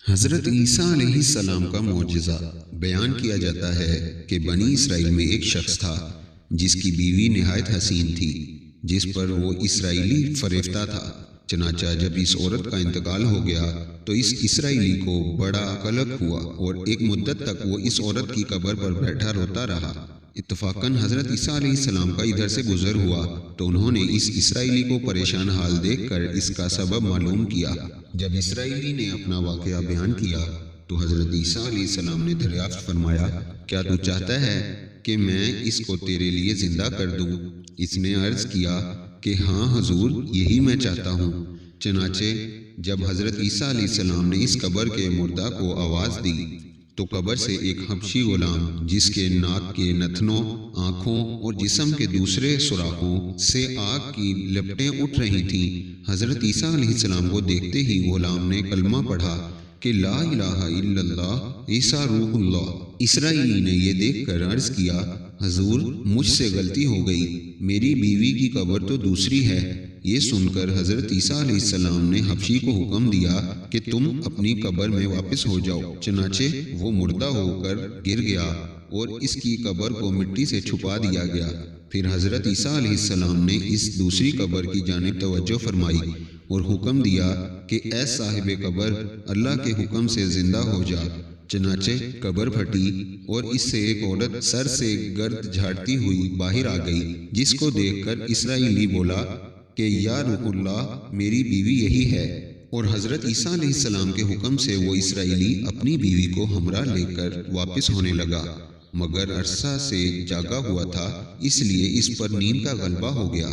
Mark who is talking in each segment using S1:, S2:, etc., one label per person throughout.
S1: حضرت عیسیٰ علیہ السلام کا معجزہ بیان کیا جاتا ہے کہ بنی اسرائیل میں ایک شخص تھا جس کی بیوی نہایت حسین تھی، جس پر وہ اسرائیلی فریفتہ تھا۔ چنانچہ جب اس عورت کا انتقال ہو گیا تو اس اسرائیلی کو بڑا قلق ہوا اور ایک مدت تک وہ اس عورت کی قبر پر بیٹھا روتا رہا۔ اتفاقاً حضرت عیسیٰ علیہ السلام کا ادھر سے گزر ہوا تو انہوں نے اس اسرائیلی کو پریشان حال دیکھ کر اس کا سبب معلوم کیا۔ جب اسرائیلی نے اپنا واقعہ بیان کیا تو حضرت عیسیٰ علیہ السلام نے دریافت فرمایا، کیا تو چاہتا ہے کہ میں اس کو تیرے لیے زندہ کر دوں؟ اس نے عرض کیا کہ ہاں حضور، یہی میں چاہتا ہوں۔ چنانچہ جب حضرت عیسیٰ علیہ السلام نے اس قبر کے مردہ کو آواز دی تو قبر سے ایک حبشی غلام، جس کے ناک کے نتنوں، آنکھوں اور جسم کے دوسرے سوراخوں سے آگ کی لپٹیں اٹھ رہی تھیں، حضرت عیسیٰ علیہ السلام کو دیکھتے ہی غلام نے کلمہ پڑھا کہ لا الہ الا اللہ عیسیٰ روح اللہ۔ اسرائیلی نے یہ دیکھ کر عرض کیا، حضور مجھ سے غلطی ہو گئی، میری بیوی کی قبر تو دوسری ہے۔ یہ سن کر حضرت عیسیٰ علیہ السلام نے حبشی کو حکم دیا کہ تم اپنی قبر میں واپس ہو جاؤ۔ چنانچہ وہ مردہ ہو کر گر گیا اور اس کی قبر کو مٹی سے چھپا دیا گیا۔ پھر حضرت عیسیٰ علیہ السلام نے اس دوسری قبر کی جانب توجہ فرمائی اور حکم دیا کہ اے صاحب قبر، اللہ کے حکم سے زندہ ہو جا۔ چنانچہ قبر پھٹی اور اس سے ایک عورت سر سے گرد جھاڑتی ہوئی باہر آ گئی، جس کو دیکھ کر اسرائیلی بولا کہ یا روح اللہ، میری بیوی یہی ہے۔ اور حضرت عیسیٰ علیہ السلام کے حکم سے وہ اسرائیلی اپنی بیوی کو ہمراہ لے کر واپس ہونے لگا، مگر عرصہ سے جاگا ہوا تھا، اس لیے اس پر نیند کا غلبہ ہو گیا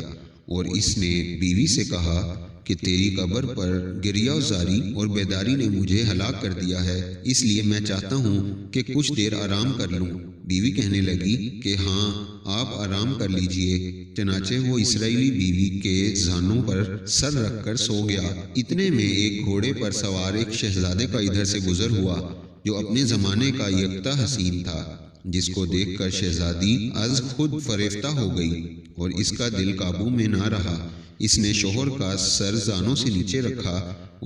S1: اور اس نے بیوی سے کہا کہ تیری قبر پر گریہ زاری اور بیداری نے مجھے ہلاک کر دیا ہے، اس لیے میں چاہتا ہوں کہ کچھ دیر آرام کر لوں۔ بیوی کہنے لگی کہ ہاں، آپ آرام کر لیجئے۔ چنانچہ وہ اسرائیلی بیوی کے زانوں پر سر رکھ کر سو گیا۔ اتنے میں ایک گھوڑے پر سوار ایک شہزادے کا ادھر سے گزر ہوا جو اپنے زمانے کا یکتا حسین تھا، جس کو دیکھ کر شہزادی از خود فریفتہ ہو گئی اور اس کا دل قابو میں نہ رہا۔ اس نے شوہر کا سر زانوں سے نیچے رکھا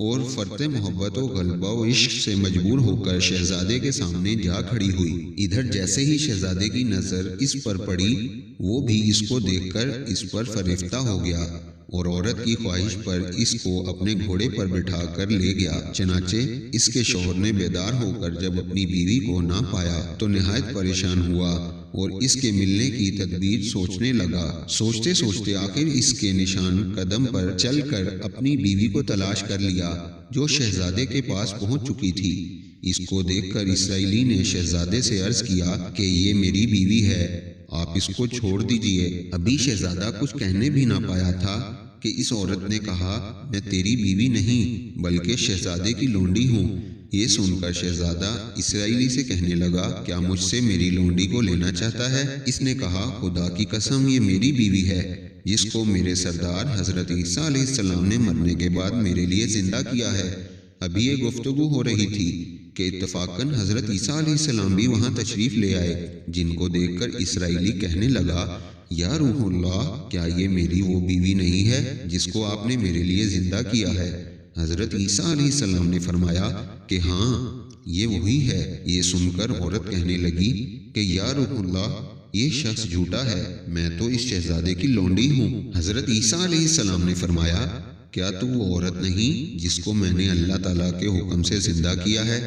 S1: اور فرط محبت و غلبہ و عشق سے مجبور ہو کر شہزادے کے سامنے جا کھڑی ہوئی۔ ادھر جیسے ہی شہزادے کی نظر اس پر پڑی، وہ بھی اس کو دیکھ کر اس پر فریفتہ ہو گیا اور عورت کی خواہش پر اس کو اپنے گھوڑے پر بٹھا کر لے گیا۔ چنانچہ اس کے شوہر نے بیدار ہو کر جب اپنی بیوی کو نہ پایا تو نہایت پریشان ہوا اور اس کے ملنے کی تدبیر سوچنے لگا۔ سوچتے سوچتے آخر اس کے نشان قدم پر چل کر اپنی بیوی کو تلاش کر لیا، جو شہزادے کے پاس پہنچ چکی تھی۔ اس کو دیکھ کر اسرائیلی نے شہزادے سے عرض کیا کہ یہ میری بیوی ہے، آپ اس کو چھوڑ دیجئے۔ ابھی شہزادہ کچھ کہنے بھی نہ پایا تھا کہ اس عورت نے کہا، میں تیری بیوی نہیں بلکہ شہزادے کی لونڈی ہوں۔ یہ سن کر شہزادہ اسرائیلی سے کہنے لگا، کیا مجھ سے میری لونڈی کو لینا چاہتا ہے؟ اس نے کہا، خدا کی قسم، یہ میری بیوی ہے، جس کو میرے سردار حضرت عیسیٰ علیہ السلام نے مرنے کے بعد میرے لیے زندہ کیا ہے۔ ابھی یہ گفتگو ہو رہی تھی کہ اتفاقاً حضرت عیسیٰ علیہ السلام بھی وہاں تشریف لے آئے، جن کو دیکھ کر اسرائیلی کہنے لگا، یا روح اللہ، کیا یہ میری وہ بیوی نہیں ہے جس کو آپ نے میرے لیے زندہ کیا ہے؟ حضرت عیسیٰ علیہ السلام نے فرمایا کہ ہاں، یہ وہی ہے۔ یہ سن کر عورت کہنے لگی کہ یا روح اللہ، یہ شخص جھوٹا ہے، میں تو اس شہزادے کی لونڈی ہوں۔ حضرت عیسیٰ علیہ السلام نے فرمایا، کیا تو وہ عورت نہیں جس کو میں نے اللہ تعالیٰ کے حکم سے زندہ کیا ہے؟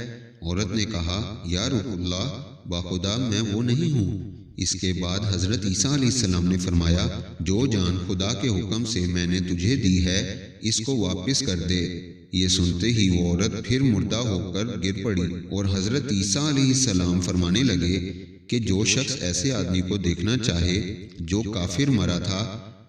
S1: عورت نے کہا، یا روح اللہ، باخدا میں وہ نہیں ہوں۔ اس کے بعد حضرت عیسیٰ علیہ السلام نے فرمایا، جو جان خدا کے حکم سے میں نے تجھے دی ہے، اس کو واپس کر دے۔ یہ سنتے ہی وہ عورت پھر مردہ ہو کر گر پڑی اور حضرت عیسیٰ علیہ السلام فرمانے لگے کہ جو شخص ایسے آدمی کو دیکھنا چاہے جو کافر مرا تھا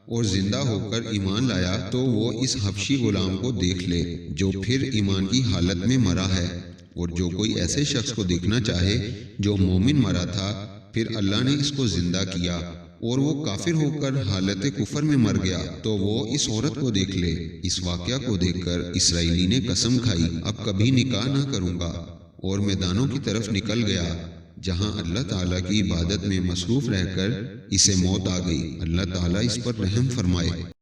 S1: اور زندہ ہو کر ایمان لایا تو وہ اس حبشی غلام کو دیکھ لے جو پھر ایمان کی حالت میں مرا ہے، اور جو کوئی ایسے شخص کو دیکھنا چاہے جو مومن مرا تھا، پھر اللہ نے اس کو زندہ کیا اور وہ کافر ہو کر حالت کفر میں مر گیا، تو وہ اس عورت کو دیکھ لے۔ اس واقعہ کو دیکھ کر اسرائیلی نے قسم کھائی، اب کبھی نکاح نہ کروں گا، اور میدانوں کی طرف نکل گیا جہاں اللہ تعالیٰ کی عبادت میں مصروف رہ کر اسے موت آ گئی۔ اللہ تعالیٰ اس پر رحم فرمائے۔